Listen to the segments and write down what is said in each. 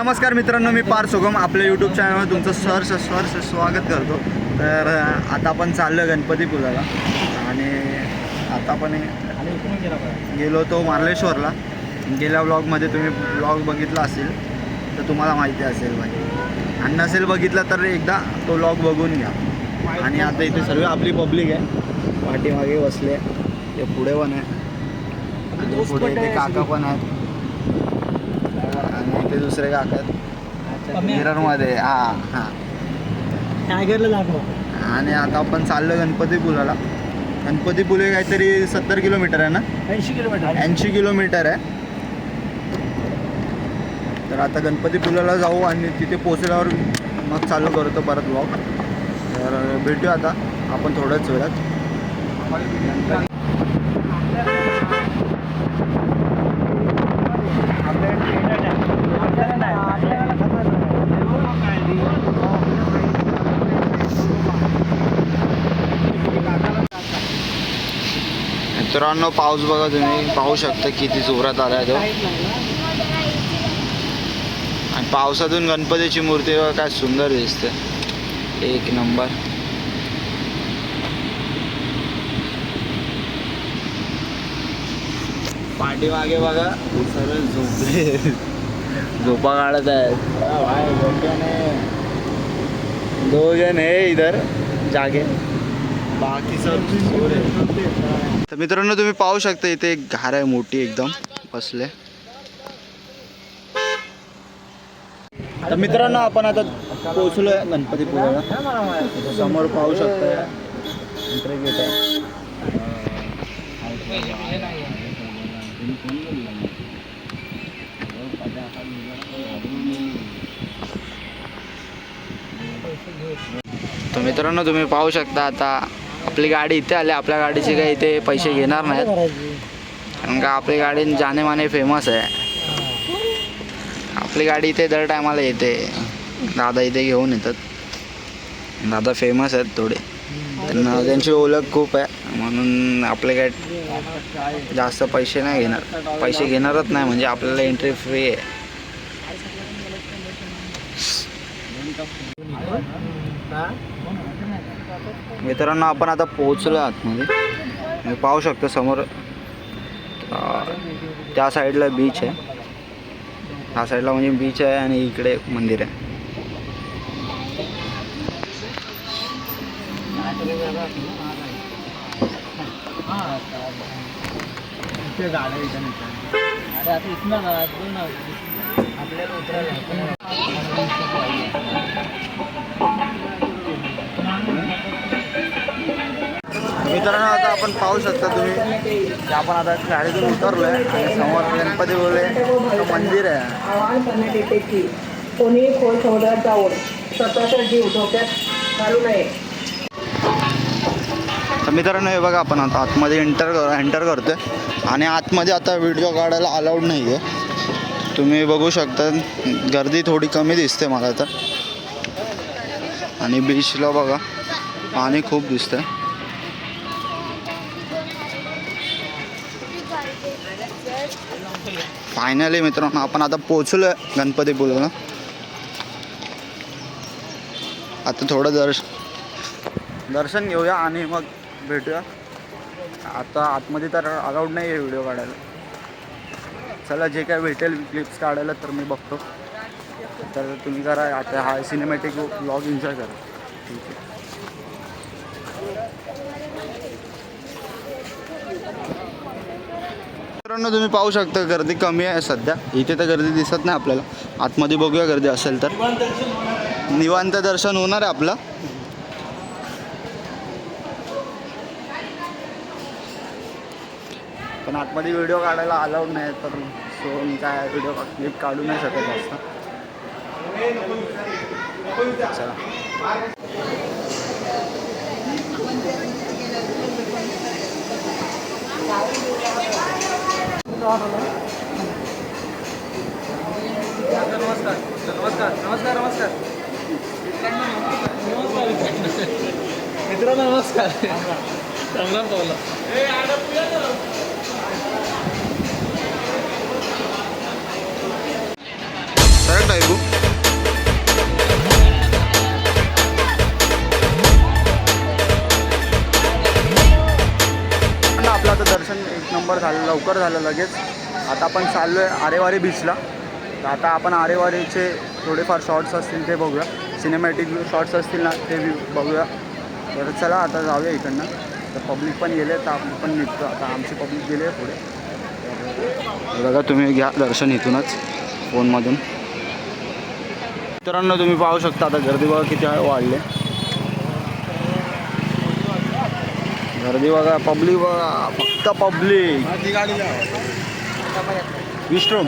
नमस्कार मित्रांनो, मी पार सुगम आपल्या यूट्यूब चॅनलवर तुमचं सहर्ष स्वागत करतो. तर आता आपण चाललो गणपतीपुळ्याला आणि आता आपण गेलो तो मार्लेश्वरला. गेल्या ब्लॉगमध्ये तुम्ही ब्लॉग बघितला असेल तर तुम्हाला माहिती असेल भाई, आणि नसेल बघितला तर एकदा तो ब्लॉग बघून घ्या. आणि आता इथे सर्व आपली पब्लिक आहे, पाठीमागे बसले, ते पुढे पण आहे, पुढे इथे काका पण आहेत आणि इथे दुसरे काका आहेत मिररमध्ये. हां टायगरला दाखव. आणि आता आपण चाललो गणपतीपुळ्याला. गणपतीपुळे काहीतरी 70 किलोमीटर आहे ना, 80 किलोमीटर. 80 किलोमीटर आहे. तर आता गणपतीपुळ्याला जाऊ आणि तिथे पोचल्यावर मग चालू करतो परत ब्लॉग. तर भेटूया आता आपण थोड्याच वेळात. मित्रांनो, पाऊस बघा, तुम्ही पाहू शकता किती जोरात आला आहे तो. आणि पावसातून गणपतीची मूर्ती बघा काय सुंदर दिसते, एक नंबर. पाठीमागे बघा सर्व झोपले, झोपा काढत आहेत. दो जण है इधर जागे, बाकी सब सो रहे. तर मित्रांनो, तुम्ही पाहू शकता इथे एक घार आहे मोठी एकदम बसले. तर मित्रांनो, आपण आता पोहोचलोय गणपतीपुळ्याला. समोर पाहू शकता एंट्री गेट आहे. तर मित्रांनो, तुम्ही पाहू शकता आता आपली गाडी इथे आली. आपल्या गाडीचे काही इथे पैसे घेणार नाहीत, कारण का आपली गाडी जानेमाने फेमस आहे. आपली गाडी इथे दर टायमाला येते. दादा इथे घेऊन येतात. दादा फेमस आहेत थोडे, त्यांना त्यांची ओळख खूप आहे, म्हणून आपले काय जास्त पैसे नाही घेणार. पैसे घेणारच नाही, म्हणजे आपल्याला एंट्री फ्री आहे. मित्रांनो, आपण आता पोहोचलो आतमध्ये. मी पाहू शकतो समोर त्या साईडला बीच आहे. ह्या साईडला म्हणजे बीच आहे आणि इकडे मंदिर आहे. मित्रांनो, आता आपण पाहू शकता तुम्ही की आपण आता गाडीतून उतरलोय आणि समोर गणपतीपुळे मंदिर आहे. आवाहन करण्यात येते की कोणी खोल समुद्रात जाऊन स्वतःचा जीव धोक्यात घालू नये. तर मित्रांनो, हे बघा, आपण आता आतमध्ये एंटर करतोय आणि आतमध्ये आता व्हिडिओ काढायला अलाउड नाही आहे. तुम्ही बघू शकता गर्दी थोडी कमी दिसते मला तर. आणि बीचला बघा पाणी खूप दिसतंय. फायनली मित्रांनो, आपण आता पोचलोय गणपतीपुळ्याला. आता थोडं दर्शन घेऊया आणि मग भेटूया. आता आतमध्ये तर अलाउड नाही आहे व्हिडिओ काढायला. चला, जे काय भेटेल क्लिप्स काढायला तर मी बघतो. तर तुम्ही करा आता हा सिनेमॅटिक व्लॉग एन्जॉय करा. ठीक आहे. मित्रांनो, तुम्ही पाहू शकता गर्दी कमी आहे सध्या. इथे तर गर्दी दिसत नाही आपल्याला. आतमध्ये बघूया गर्दी असेल तर. निवांत दर्शन होणार आहे आपलं. पण आतमध्ये व्हिडिओ काढायला अलाउड नाही, तर सो मी काय व्हिडिओ क्लिप काढू नाही शकत जास्त. चला. नमस्कार नमस्कार नमस्कार नमस्कार मित्रांनो, नमस्कार. चांगला पावला. करेक्ट ऐकू. आपलं आता दर्शन एक नंबर झालं, लवकर झालं लगेच. आता आपण चाललो आहे आरेवारी बीचला. तर आता आपण आरेवारीचे थोडेफार शॉर्ट्स असतील ते बघूया, सिनेमॅटिक शॉर्ट्स असतील ना ते बघूया. तर चला आता जाऊया इकडनं. तर पब्लिक पण गेले तर आपण पण निघतो. आता आमची पब्लिक गेली आहे पुढे. बघा तुम्ही घ्या दर्शन इथूनच फोनमधून. मित्रांनो तुम्ही पाहू शकता आता गर्दी बघा किती वाढले. गर्दी बघा, पब्लिक बघा, फक्त पब्लिक. विश्रम.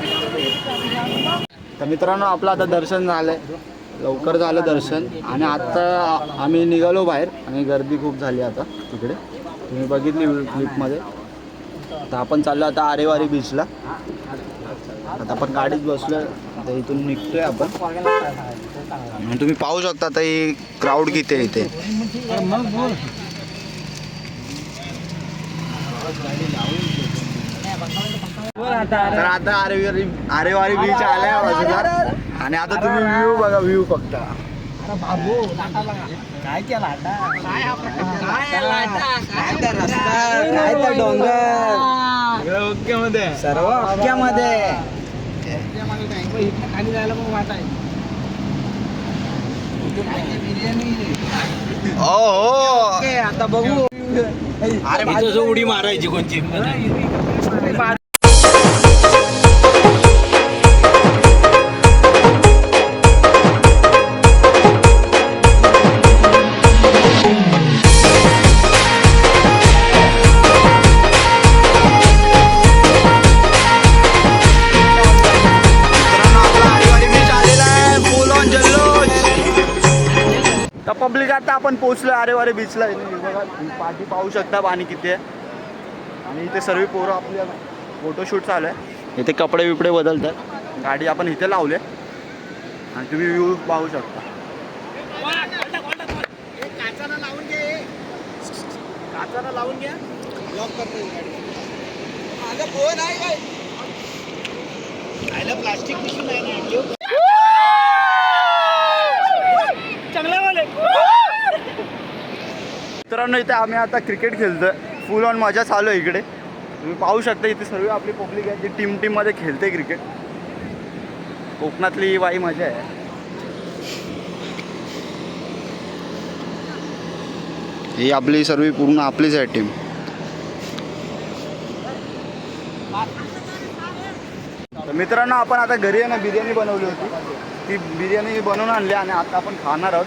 तर मित्रांनो आपलं आता दर्शन झालं आहे, लवकर झालं दर्शन. आणि आत्ता आम्ही निघालो बाहेर आणि गर्दी खूप झाली आता तिकडे, तुम्ही बघितली क्लिपमध्ये. तर आपण चाललो आता आरेवारी बीचला. आता आपण गाडीत बसलो, आता इथून निघतोय आपण. आणि तुम्ही पाहू शकता आता ही क्राऊड किती आहे इथे. तर आता आरेवारी बीच आलाय बाजूला. आणि आता तुम्ही व्ह्यू बघा, व्ह्यू फक्त. काय केला डोंगर ओके मध्ये, सर्व ओक्यामध्ये. खाली जायला पण वाट आहे. हो आता बघू. अरे उडी मारायची कोणची. पब्लिक आता आपण पोहोचलो आरेवारी बीचला. बघा पाठी पाहू शकता पाणी किती आहे. आणि इथे सर्व पोरं आपल्या फोटोशूट चालू आहे. इथे कपडे बिपडे बदलतात. गाडी आपण इथे लावले आणि तुम्ही व्ह्यू पाहू शकता. काचानं लावून घ्या, लॉक करतो गाडी. प्लास्टिक पिशवी नाही. मित्रांनो इथे आम्ही आता क्रिकेट खेळतोय, फुल ऑन मजा चालू आहे इकडे. तुम्ही पाहू शकता इथे सर्व आपली पब्लिक आहे जी टीममध्ये खेळते क्रिकेट. कोकणातली बाई मजा आहे. ही आपली सर्व पूर्ण आपलीच आहे टीम. तर मित्रांनो आपण आता घरी आहे ना बिर्याणी बनवली होती, ती बिर्याणी बनवून आणली आणि आता आपण खाणार आहोत.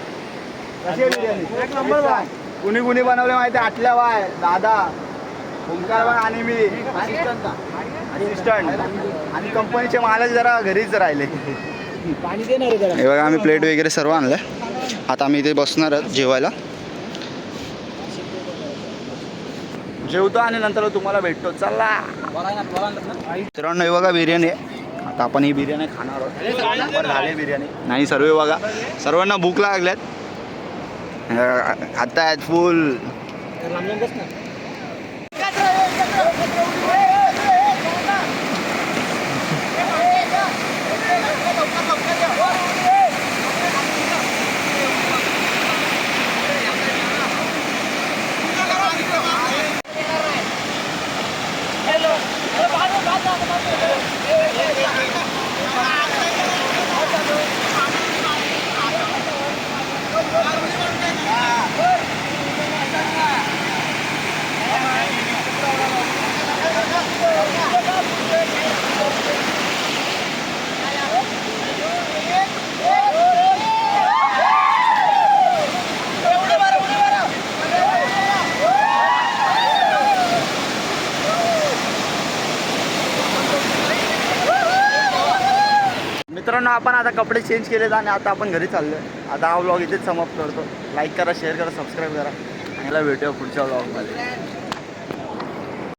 कशी आहे बिर्याणी? एक नंबर बा. कुणी कुणी बनवले माहिती आहे? आटल्या बाय, दादा, ओंकार बाय आणि मी असिस्टंट. आणि कंपनीचे मालक जरा घरीच राहिले. पाणी देणार आहे. हे बघा आम्ही प्लेट वगैरे सर्व आणलं. आता आम्ही इथे बसणार आहोत जेवायला. जेवतो आणि नंतर तुम्हाला भेटतो. चला मित्रांनो हे बघा बिर्याणी आहे. आता आपण ही बिर्याणी खाणार आहोत. झाली बिर्याणी नाही सर्व बघा, सर्वांना भूक लागल्यात. खाता आहेत फुल. मित्रांनो आपण आता कपडे चेंज केलेत आणि आता आपण घरी चाललो आहे. आता हा व्लॉग इथेच समाप्त करतो. लाईक करा, शेअर करा, सबस्क्राईब करा आणि याला भेटूया पुढच्या व्लॉगमध्ये.